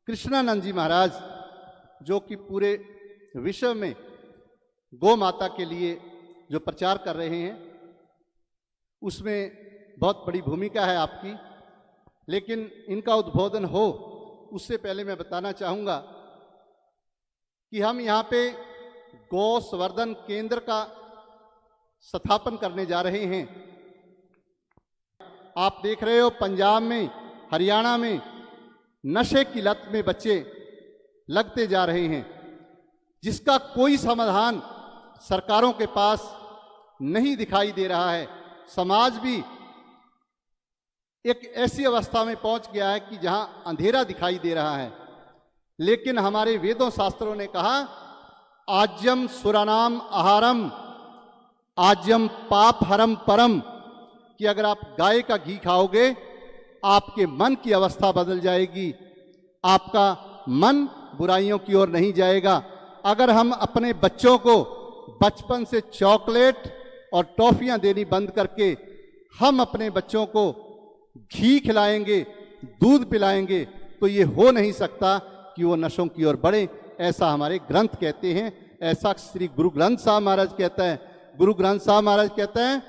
कृष्णानंद जी महाराज, जो कि पूरे विश्व में गौ माता के लिए जो प्रचार कर रहे हैं, उसमें बहुत बड़ी भूमिका है आपकी। लेकिन इनका उद्बोधन हो उससे पहले मैं बताना चाहूँगा कि हम यहाँ पे गौ संवर्धन केंद्र का स्थापन करने जा रहे हैं। आप देख रहे हो पंजाब में, हरियाणा में नशे की लत में बच्चे लगते जा रहे हैं, जिसका कोई समाधान सरकारों के पास नहीं दिखाई दे रहा है। समाज भी एक ऐसी अवस्था में पहुंच गया है कि जहां अंधेरा दिखाई दे रहा है। लेकिन हमारे वेदों शास्त्रों ने कहा, आज्यम सुरानाम आहारम आज्यम पाप हरम परम, कि अगर आप गाय का घी खाओगे आपके मन की अवस्था बदल जाएगी, आपका मन बुराइयों की ओर नहीं जाएगा। अगर हम अपने बच्चों को बचपन से चॉकलेट और टॉफियां देनी बंद करके हम अपने बच्चों को घी खिलाएंगे, दूध पिलाएंगे, तो ये हो नहीं सकता कि वो नशों की ओर बढ़े। ऐसा हमारे ग्रंथ कहते हैं, ऐसा श्री गुरु ग्रंथ साहब महाराज कहता है। गुरु ग्रंथ साहब महाराज कहते हैं,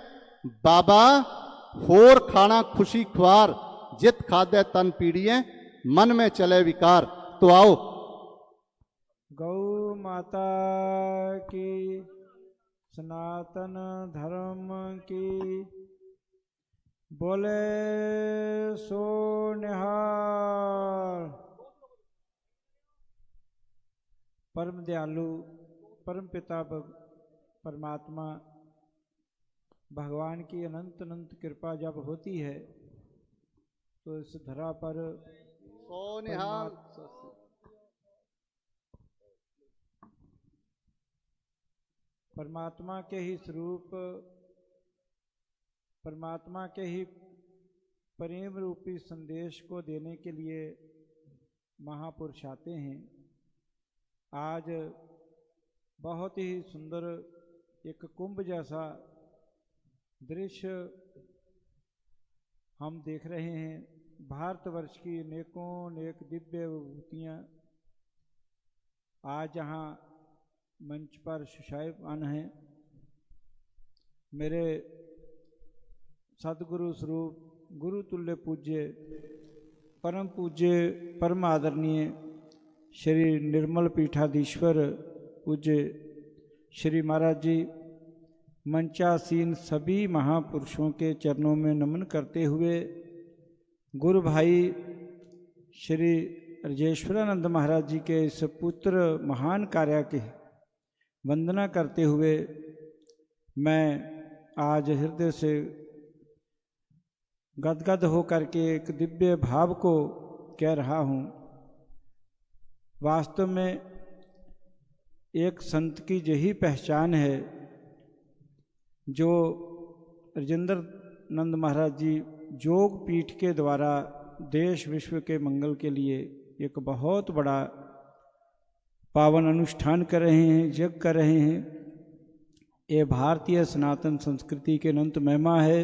बाबा होर खाना खुशी ख्वार, जित खाद्य तन पीड़िए, मन में चले विकार। तो आओ। गौ माता की, सनातन धर्म की, बोले सो निहाल। परम दयालु परम पिता परमात्मा भगवान की अनंत अनंत कृपा जब होती है तो इस धरा पर सो निहाल परमात्मा के ही स्वरूप, परमात्मा के ही प्रेम रूपी संदेश को देने के लिए महापुरुष आते हैं। आज बहुत ही सुंदर एक कुंभ जैसा दृश्य हम देख रहे हैं। भारतवर्ष की अनेकों अनेक दिव्य विभूतियाँ आज यहाँ मंच पर सुशोभित हैं। मेरे सदगुरु स्वरूप गुरु तुल्य पूज्य परम आदरणीय श्री निर्मल पीठाधीश्वर पूज्य श्री महाराज जी, मंचासीन सभी महापुरुषों के चरणों में नमन करते हुए, गुरु भाई श्री राजेश्वरानंद महाराज जी के इस पुत्र महान कार्य के वंदना करते हुए मैं आज हृदय से गदगद होकर के एक दिव्य भाव को कह रहा हूँ। वास्तव में एक संत की यही पहचान है जो राजेंद्र नंद महाराज जी योग पीठ के द्वारा देश विश्व के मंगल के लिए एक बहुत बड़ा पावन अनुष्ठान कर रहे हैं, यज्ञ कर रहे हैं। ये भारतीय सनातन संस्कृति के अनंत महिमा है।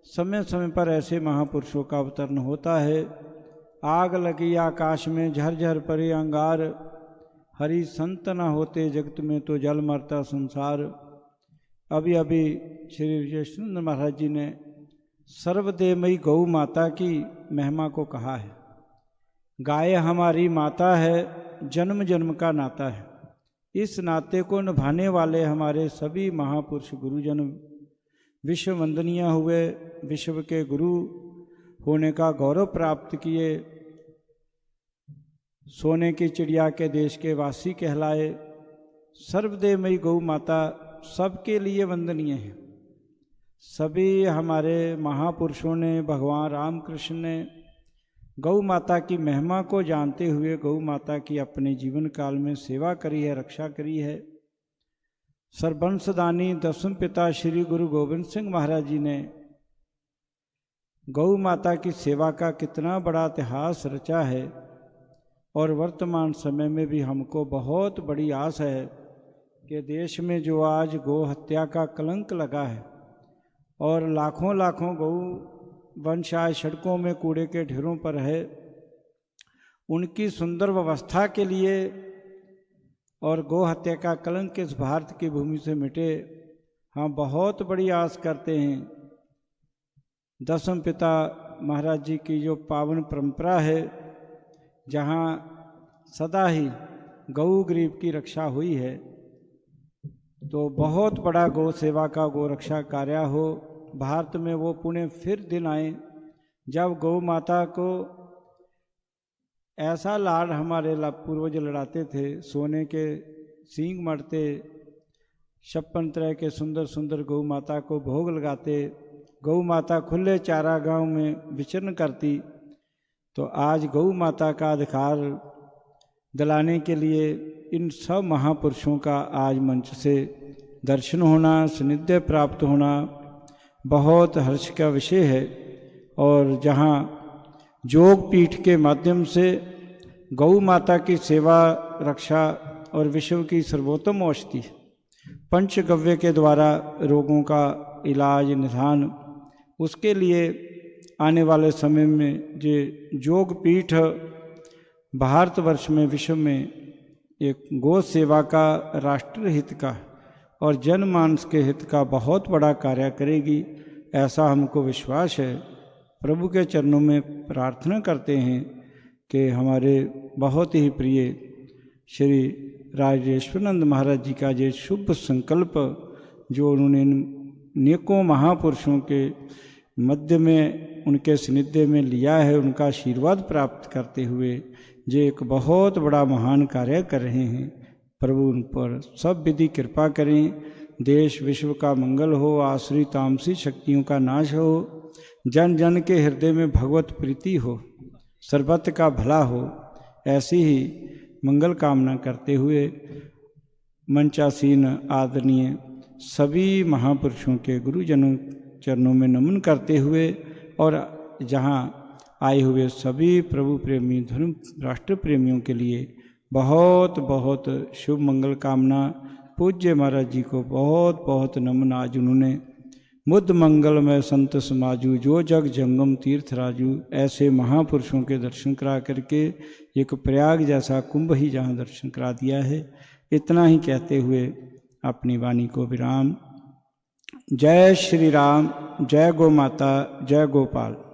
समय समय पर ऐसे महापुरुषों का अवतरण होता है। आग लगी आकाश में झरझर परे अंगार, हरि संत न होते जगत में तो जल मरता संसार। अभी अभी श्री राजेश्वरानंद महाराज जी ने सर्वदेवमयी गौ माता की महिमा को कहा है। गाय हमारी माता है, जन्म जन्म का नाता है। इस नाते को निभाने वाले हमारे सभी महापुरुष गुरुजन विश्व वंदनीय हुए, विश्व के गुरु होने का गौरव प्राप्त किए, सोने की चिड़िया के देश के वासी कहलाए। सर्वदेवमयी गौ माता सबके लिए वंदनीय है। सभी हमारे महापुरुषों ने, भगवान रामकृष्ण ने गौ माता की महिमा को जानते हुए गौ माता की अपने जीवन काल में सेवा करी है, रक्षा करी है। सर्वंशदानी दसम पिता श्री गुरु गोविंद सिंह महाराज जी ने गौ माता की सेवा का कितना बड़ा इतिहास रचा है, और वर्तमान समय में भी हमको बहुत बड़ी आस है कि देश में जो आज गौ हत्या का कलंक लगा है और लाखों लाखों गौ वंश आज सड़कों में कूड़े के ढेरों पर है, उनकी सुंदर व्यवस्था के लिए और गौ हत्या का कलंक इस भारत की भूमि से मिटे, हम बहुत बड़ी आस करते हैं। दसम पिता महाराज जी की जो पावन परंपरा है, जहाँ सदा ही गौ गरीब की रक्षा हुई है, तो बहुत बड़ा गौ सेवा का गौ रक्षा कार्य हो। भारत में वो पुण्य फिर दिन आए जब गौ माता को ऐसा लाड हमारे पूर्वज लड़ाते थे, सोने के सींग मरते, 56 तरह के सुंदर सुंदर गौ माता को भोग लगाते, गौ माता खुले चारागाह में विचरण करती। तो आज गौ माता का अधिकार दिलाने के लिए इन सब महापुरुषों का आज मंच से दर्शन होना, सानिध्य प्राप्त होना बहुत हर्ष का विषय है। और जहाँ योग पीठ के माध्यम से गौ माता की सेवा, रक्षा और विश्व की सर्वोत्तम औषधि पंचगव्य के द्वारा रोगों का इलाज, निदान, उसके लिए आने वाले समय में जो योग पीठ भारतवर्ष में, विश्व में एक गौ सेवा का, राष्ट्र हित का और जनमानस के हित का बहुत बड़ा कार्य करेगी, ऐसा हमको विश्वास है। प्रभु के चरणों में प्रार्थना करते हैं कि हमारे बहुत ही प्रिय श्री राजेश्वरानंद महाराज जी का ये शुभ संकल्प जो उन्होंने नेकों महापुरुषों के मध्य में, उनके सानिध्य में लिया है, उनका आशीर्वाद प्राप्त करते हुए ये एक बहुत बड़ा महान कार्य कर रहे हैं। प्रभु उन पर सब विधि कृपा करें। देश विश्व का मंगल हो, आसुरी तामसी शक्तियों का नाश हो, जन जन के हृदय में भगवत प्रीति हो, सर्वत्र का भला हो, ऐसी ही मंगल कामना करते हुए मंचासीन आदरणीय सभी महापुरुषों के गुरुजनों चरणों में नमन करते हुए और जहाँ आए हुए सभी प्रभु प्रेमी, धर्म राष्ट्र प्रेमियों के लिए बहुत बहुत शुभ मंगल कामना। पूज्य महाराज जी को बहुत बहुत नमन। आज उन्होंने मुद्द मंगलमय संत समाजू, जो जग जंगम तीर्थ राजू, ऐसे महापुरुषों के दर्शन करा करके एक प्रयाग जैसा कुंभ ही जहाँ दर्शन करा दिया है। इतना ही कहते हुए अपनी वाणी को विराम। जय श्री राम, जय गौ माता, जय गोपाल।